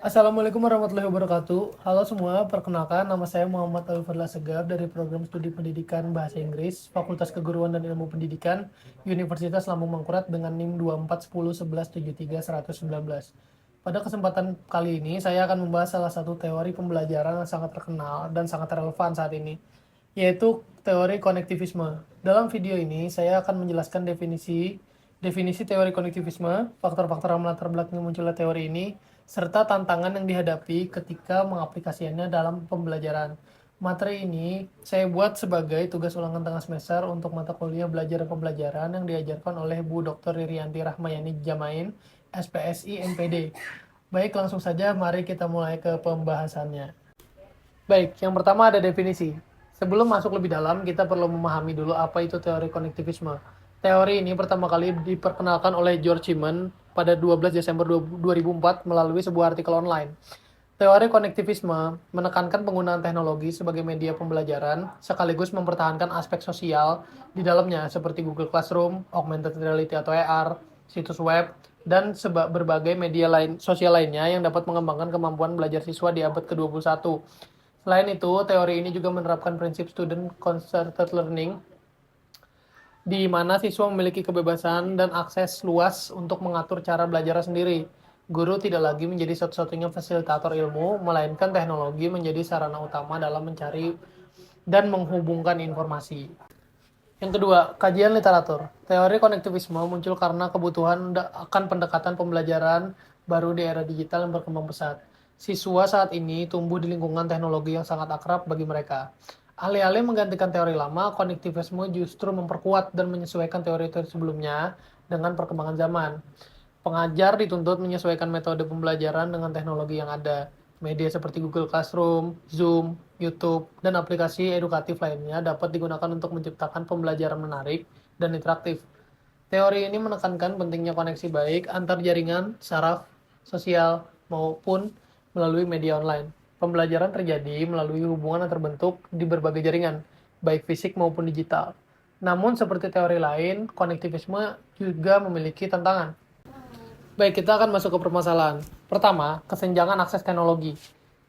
Assalamualaikum warahmatullahi wabarakatuh. Halo semua, perkenalkan nama saya Muhammad Alfadlah Segaf dari Program Studi Pendidikan Bahasa Inggris, Fakultas Keguruan dan Ilmu Pendidikan, Universitas Lambung Mangkurat dengan NIM 24101173 Pada kesempatan kali ini, saya akan membahas salah satu teori pembelajaran yang sangat terkenal dan sangat relevan saat ini, yaitu teori konektivisme. Dalam video ini, saya akan menjelaskan definisi teori konektivisme, faktor-faktor yang melatar belakangi munculnya teori ini, serta tantangan yang dihadapi ketika mengaplikasikannya dalam pembelajaran. Materi ini saya buat sebagai tugas ulangan tengah semester untuk mata kuliah belajar dan pembelajaran yang diajarkan oleh Bu Dr. Ririanti Rahmayani Jamain, SPSI MPD. Baik, langsung saja mari kita mulai ke pembahasannya. Baik, yang pertama ada definisi. Sebelum masuk lebih dalam, kita perlu memahami dulu apa itu teori konektivisme. Teori ini pertama kali diperkenalkan oleh George Siemens pada 12 Desember 2004 melalui sebuah artikel online. Teori konektivisme menekankan penggunaan teknologi sebagai media pembelajaran, sekaligus mempertahankan aspek sosial di dalamnya seperti Google Classroom, augmented reality atau AR, situs web, dan berbagai media sosial lainnya yang dapat mengembangkan kemampuan belajar siswa di abad ke-21. Selain itu, teori ini juga menerapkan prinsip student-centered learning, di mana siswa memiliki kebebasan dan akses luas untuk mengatur cara belajar sendiri. Guru tidak lagi menjadi satu-satunya fasilitator ilmu, melainkan teknologi menjadi sarana utama dalam mencari dan menghubungkan informasi. Yang kedua, kajian literatur. Teori konektivisme muncul karena kebutuhan akan pendekatan pembelajaran baru di era digital yang berkembang pesat. Siswa saat ini tumbuh di lingkungan teknologi yang sangat akrab bagi mereka. Alih-alih menggantikan teori lama, konektivisme justru memperkuat dan menyesuaikan teori-teori sebelumnya dengan perkembangan zaman. Pengajar dituntut menyesuaikan metode pembelajaran dengan teknologi yang ada. Media seperti Google Classroom, Zoom, YouTube, dan aplikasi edukatif lainnya dapat digunakan untuk menciptakan pembelajaran menarik dan interaktif. Teori ini menekankan pentingnya koneksi baik antar jaringan, saraf, sosial, maupun melalui media online. Pembelajaran terjadi melalui hubungan yang terbentuk di berbagai jaringan, baik fisik maupun digital. Namun, seperti teori lain, konektivisme juga memiliki tantangan. Baik, kita akan masuk ke permasalahan. Pertama, kesenjangan akses teknologi.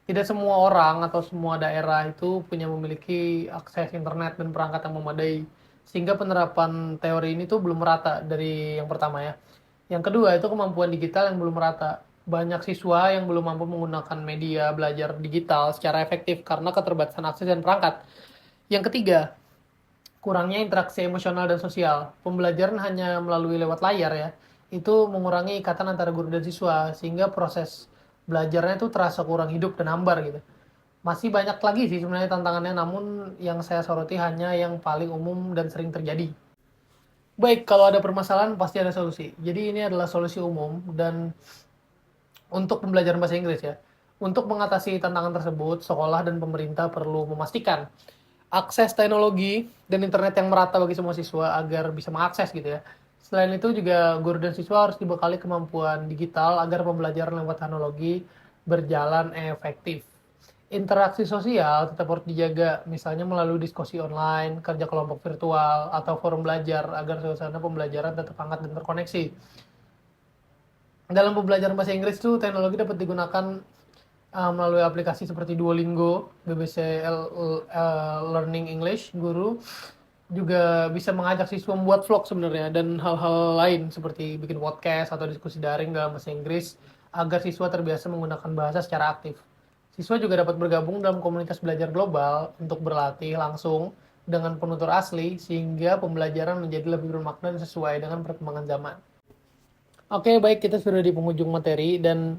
Tidak semua orang atau semua daerah itu memiliki akses internet dan perangkat yang memadai, sehingga penerapan teori ini tuh belum merata dari yang pertama ya. Yang kedua itu kemampuan digital yang belum merata. Banyak siswa yang belum mampu menggunakan media belajar digital secara efektif karena keterbatasan akses dan perangkat. Yang ketiga, kurangnya interaksi emosional dan sosial. Pembelajaran hanya melalui lewat layar ya, itu mengurangi ikatan antara guru dan siswa, sehingga proses belajarnya itu terasa kurang hidup dan hambar gitu. Masih banyak lagi sih sebenarnya tantangannya, namun yang saya soroti hanya yang paling umum dan sering terjadi. Baik, kalau ada permasalahan pasti ada solusi. Jadi ini adalah solusi umum dan untuk pembelajaran bahasa Inggris ya. Untuk mengatasi tantangan tersebut, sekolah dan pemerintah perlu memastikan akses teknologi dan internet yang merata bagi semua siswa agar bisa mengakses gitu ya. Selain itu juga guru dan siswa harus dibekali kemampuan digital agar pembelajaran lewat teknologi berjalan efektif. Interaksi sosial tetap harus dijaga, misalnya melalui diskusi online, kerja kelompok virtual, atau forum belajar agar suasana pembelajaran tetap hangat dan terkoneksi. Dalam pembelajaran bahasa Inggris tuh teknologi dapat digunakan melalui aplikasi seperti Duolingo, BBC Learning English, guru juga bisa mengajak siswa membuat vlog sebenarnya dan hal-hal lain seperti bikin podcast atau diskusi daring dalam bahasa Inggris agar siswa terbiasa menggunakan bahasa secara aktif. Siswa juga dapat bergabung dalam komunitas belajar global untuk berlatih langsung dengan penutur asli sehingga pembelajaran menjadi lebih bermakna dan sesuai dengan perkembangan zaman. Oke, baik, kita sudah di penghujung materi dan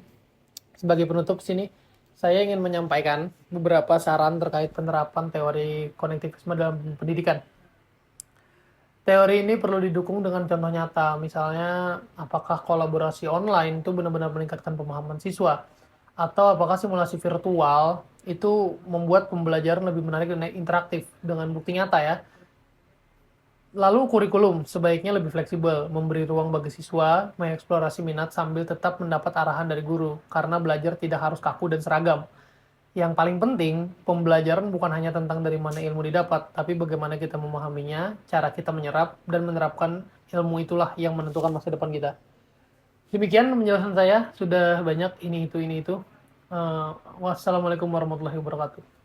sebagai penutup sini saya ingin menyampaikan beberapa saran terkait penerapan teori konektivisme dalam pendidikan. Teori ini perlu didukung dengan contoh nyata, misalnya apakah kolaborasi online itu benar-benar meningkatkan pemahaman siswa, atau apakah simulasi virtual itu membuat pembelajaran lebih menarik dan interaktif dengan bukti nyata ya. Lalu kurikulum sebaiknya lebih fleksibel, memberi ruang bagi siswa mengeksplorasi minat sambil tetap mendapat arahan dari guru, karena belajar tidak harus kaku dan seragam. Yang paling penting, pembelajaran bukan hanya tentang dari mana ilmu didapat, tapi bagaimana kita memahaminya, cara kita menyerap, dan menerapkan ilmu itulah yang menentukan masa depan kita. Demikian penjelasan saya, sudah banyak ini itu. Wassalamualaikum warahmatullahi wabarakatuh.